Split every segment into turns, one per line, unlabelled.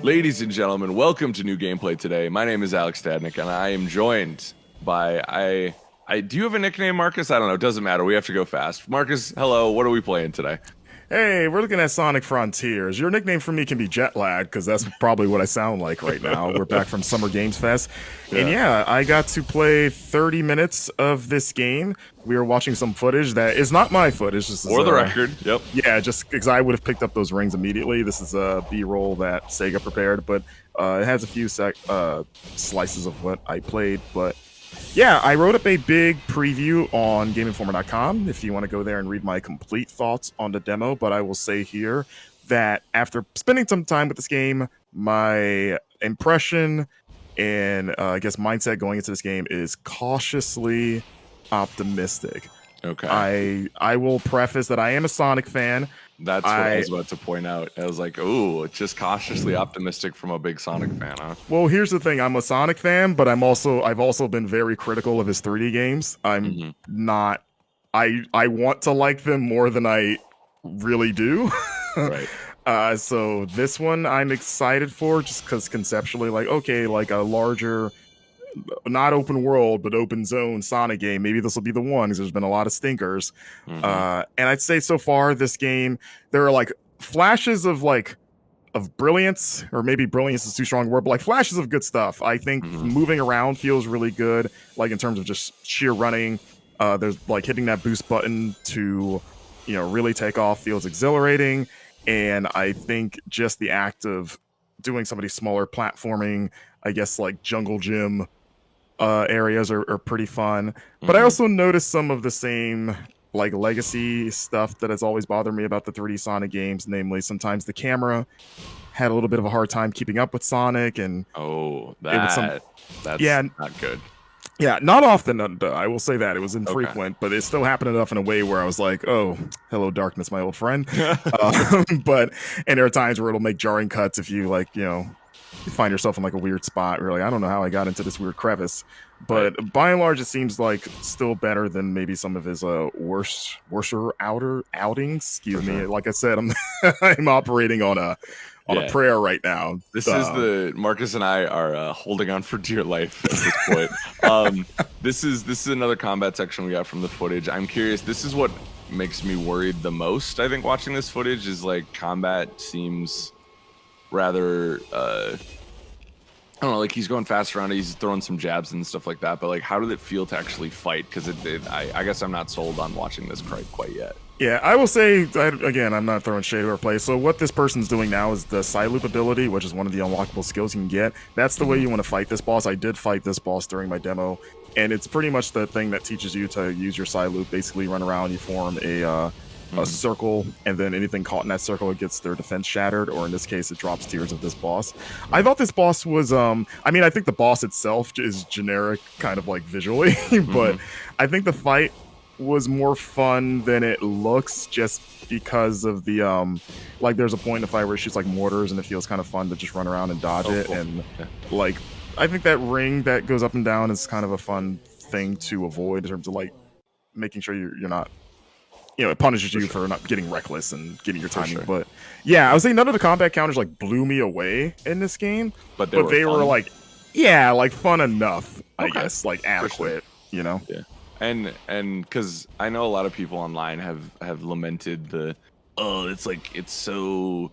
Ladies and gentlemen, welcome to New Gameplay today. My name is Alex Stadnik, and I am joined by I do you have a nickname, Marcus? I don't know. It doesn't matter. We have to go fast. Marcus, hello. What are we playing today?
Hey, we're looking at Sonic Frontiers. Your nickname for me can be Jet Lag, because that's probably what I sound like right now. We're back from Summer Games Fest. And yeah, I got to play 30 minutes of this game. We were watching some footage that is not my footage. This is,
For the record, yep.
Yeah, just because I would have picked up those rings immediately. This is a B-roll that Sega prepared, but it has a few slices of what I played. But yeah, I wrote up a big preview on GameInformer.com if you want to go there and read my complete thoughts on the demo. But I will say here that after spending some time with this game, my impression and I guess mindset going into this game is cautiously optimistic.
Okay.
I will preface that I am a Sonic fan.
That's what I was about to point out. I was like, "Ooh, it's just cautiously optimistic from a big Sonic fan, huh?"
Well, here's the thing: I'm a Sonic fan, but I've also been very critical of his 3D games. I'm not. I want to like them more than I really do.
Right.
So this one I'm excited for, just because conceptually, like, okay, like a larger, not open world but open zone Sonic game. Maybe this will be the one, because there's been a lot of stinkers. And I'd say so far this game, there are like flashes of brilliance, or maybe brilliance is too strong a word, but like flashes of good stuff. I think moving around feels really good, like in terms of just sheer running. There's like hitting that boost button to, really take off feels exhilarating. And I think just the act of doing some of these smaller platforming, I guess like jungle gym areas are pretty fun. But I also noticed some of the same like legacy stuff that has always bothered me about the 3D Sonic games, namely sometimes the camera had a little bit of a hard time keeping up with Sonic, and
that's not good.
Yeah, not often. I will say that it was infrequent, but it still happened enough in a way where I was like, "Oh, hello, darkness, my old friend." And there are times where it'll make jarring cuts if you you find yourself in like a weird spot. Really, I don't know how I got into this weird crevice, but by and large, it seems like still better than maybe some of his worser outings. Excuse me. Like I said, I'm operating on a prayer right now.
This is Marcus and I are holding on for dear life at this point. This is another combat section we got from the footage. I'm curious. This is what makes me worried the most. I think watching this footage is like combat seems rather I don't know, like he's going fast around, he's throwing some jabs and stuff like that, but like how did it feel to actually fight? Because I guess I'm not sold on watching this quite yet.
Yeah, I will say, again, I'm not throwing shade or play. So what this person's doing now is the side loop ability, which is one of the unlockable skills you can get. That's the way you want to fight this boss. I did fight this boss during my demo, and it's pretty much the thing that teaches you to use your side loop. Basically, run around, you form a circle, and then anything caught in that circle, it gets their defense shattered, or in this case, it drops tears of this boss. I thought this boss was, I think the boss itself is generic, kind of like visually, but I think the fight was more fun than it looks, just because of the like there's a point in the fight where it shoots like mortars, and it feels kind of fun to just run around and dodge it.
Cool.
And like I think that ring that goes up and down is kind of a fun thing to avoid in terms of like making sure you're not, it punishes you for not getting reckless and getting your timing. But yeah, I would say none of the combat counters like blew me away in this game, but they were like, yeah, like fun enough, I guess, like adequate,
Yeah. And because I know a lot of people online have lamented it's so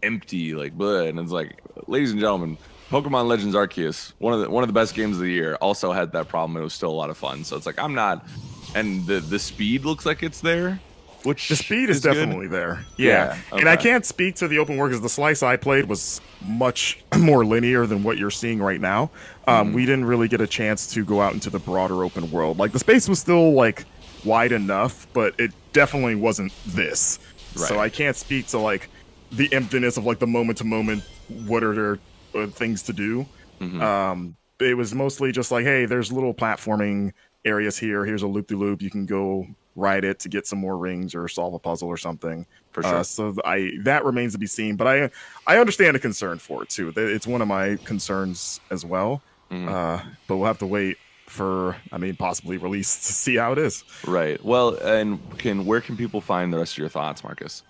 empty, like blah, and it's like, ladies and gentlemen, Pokemon Legends Arceus, one of the best games of the year, also had that problem. It was still a lot of fun. So it's like I'm not, and the speed looks like it's there. Which
the speed is definitely there.
Yeah.
Okay. And I can't speak to the open world because the slice I played was much more linear than what you're seeing right now. We didn't really get a chance to go out into the broader open world. Like the space was still like wide enough, but it definitely wasn't this. Right. So I can't speak to like the emptiness of like the moment to moment. What are there things to do? It was mostly just like, hey, there's little platforming areas here. Here's a loop-de-loop. You can go ride it to get some more rings or solve a puzzle or something.
For sure.
So that remains to be seen. But I understand the concern for it too. It's one of my concerns as well. But we'll have to wait for, I mean, possibly release to see how it is.
Right. Well, and where can people find the rest of your thoughts, Marcus?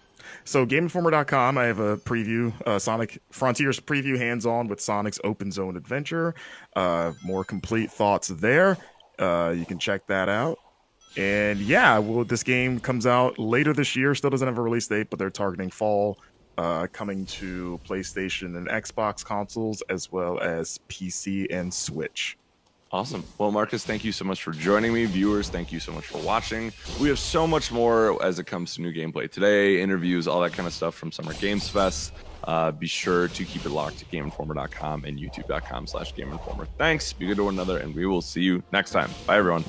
So GameInformer.com, I have a preview, Sonic Frontiers preview, hands-on with Sonic's Open Zone Adventure. More complete thoughts there. You can check that out. And yeah, well, this game comes out later this year. Still doesn't have a release date, but they're targeting fall. Coming to PlayStation and Xbox consoles, as well as PC and Switch.
Awesome. Well, Marcus, thank you so much for joining me. Viewers, thank you so much for watching. We have so much more as it comes to new gameplay today, interviews, all that kind of stuff from Summer Games Fest. Be sure to keep it locked to GameInformer.com and YouTube.com/GameInformer. Thanks. Be good to one another, and we will see you next time. Bye, everyone.